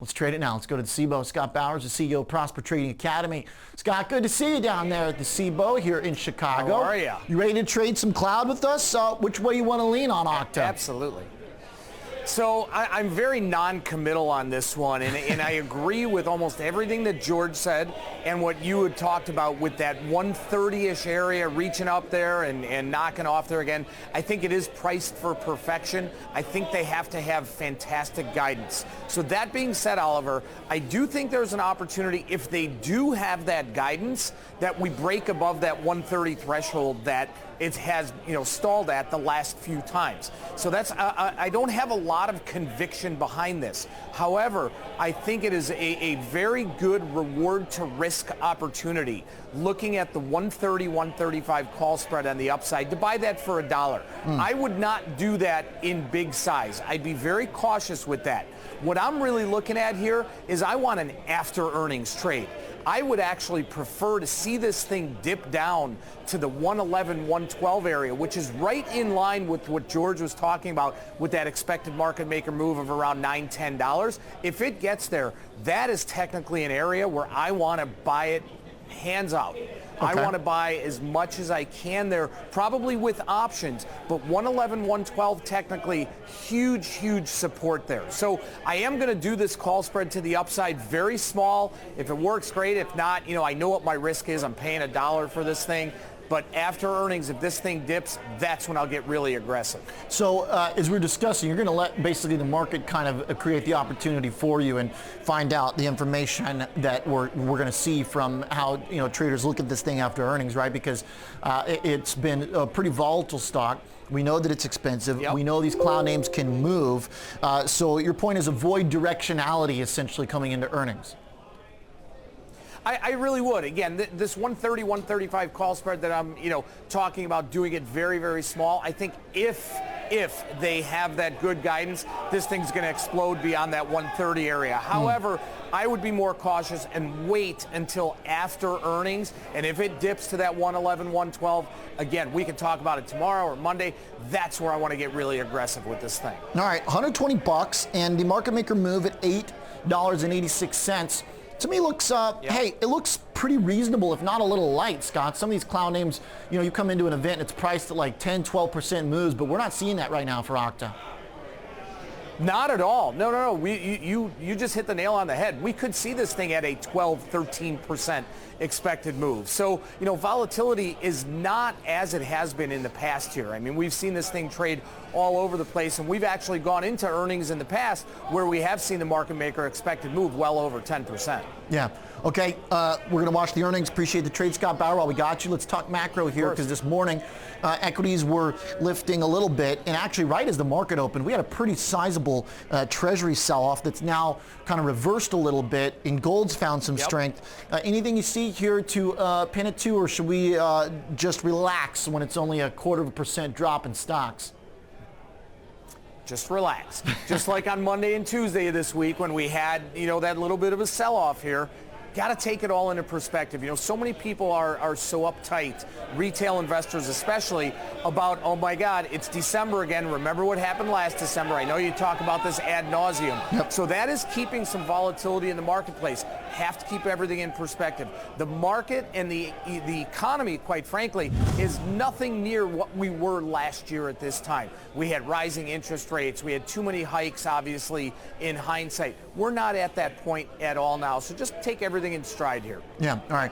Let's trade it now. Let's go to the CBOE. Scott Bauer is the CEO of Prosper Trading Academy. Scott, good to see you down there at the CBOE here in Chicago. How are you? You ready to trade some cloud with us? Which way you want to lean on OKTA? Absolutely. So I'm very non-committal on this one, and I agree with almost everything that George said and what you had talked about with that 130-ish area reaching up there and knocking off there again. I think it is priced for perfection. I think they have to have fantastic guidance. So that being said, Oliver, I do think there's an opportunity if they do have that guidance that we break above that 130 threshold that it has, stalled at the last few times. So that's, I don't have a lot of conviction behind this. However, I think it is a very good reward to risk opportunity looking at the 130, 135 call spread on the upside to buy that for $1. I would not do that in big size. I'd be very cautious with that. What I'm really looking at here is I want an after earnings trade. I would actually prefer to see this thing dip down to the 111, 112 area, which is right in line with what George was talking about with that expected market maker move of around $9, $10. If it gets there, that is technically an area where I want to buy it hands out. I want to buy as much as I can there, probably with options, but 111, 112 technically huge support there. So I am going to do this call spread to the upside, very small. If it works, great. If not, I know what my risk is. I'm paying $1 for this thing. But after earnings, if this thing dips, that's when I'll get really aggressive. So as we're discussing, you're going to let basically the market kind of create the opportunity for you and find out the information that we're going to see from how traders look at this thing after earnings, right? Because it's been a pretty volatile stock. We know that it's expensive. Yep. We know these cloud names can move. So your point is avoid directionality essentially coming into earnings. I really would. Again, this 130, 135 call spread that I'm, talking about doing it very small, I think if they have that good guidance, this thing's going to explode beyond that 130 area. However, I would be more cautious and wait until after earnings. And if it dips to that 111, 112, again, we can talk about it tomorrow or Monday. That's where I want to get really aggressive with this thing. All right, $120 and the market maker move at $8.86. To me, looks, hey, it looks pretty reasonable, if not a little light, Scott. Some of these cloud names, you come into an event and it's priced at like 10, 12% moves, but we're not seeing that right now for OKTA. Not at all. No. You just hit the nail on the head. We could see this thing at a 12, 13% expected move. So, volatility is not as it has been in the past year. I mean, we've seen this thing trade all over the place, and we've actually gone into earnings in the past where we have seen the market maker expected move well over 10%. Yeah. Okay, we're going to watch the earnings. Appreciate the trade, Scott Bauer. While we got you, let's talk macro here, because this morning equities were lifting a little bit, and actually right as the market opened, we had a pretty sizable treasury sell-off that's now kind of reversed a little bit, and gold's found some strength. Anything you see here to pin it to, or should we just relax when it's only a 0.25% drop in stocks? Just relax. Just like on Monday and Tuesday this week when we had, that little bit of a sell-off here. Got to take it all into perspective. So many people are so uptight, retail investors especially, about, oh my God, it's December again. Remember what happened last December? I know you talk about this ad nauseum. Yep. So that is keeping some volatility in the marketplace. Have to keep everything in perspective. The market and the economy, quite frankly, is nothing near what we were last year at this time. We had rising interest rates. We had too many hikes, obviously, in hindsight. We're not at that point at all now. So just take everything in stride here. Yeah, all right.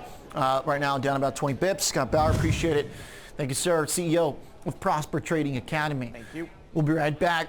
Right now, down about 20 bips. Scott Bauer, appreciate it. Thank you, sir. CEO of Prosper Trading Academy. Thank you. We'll be right back.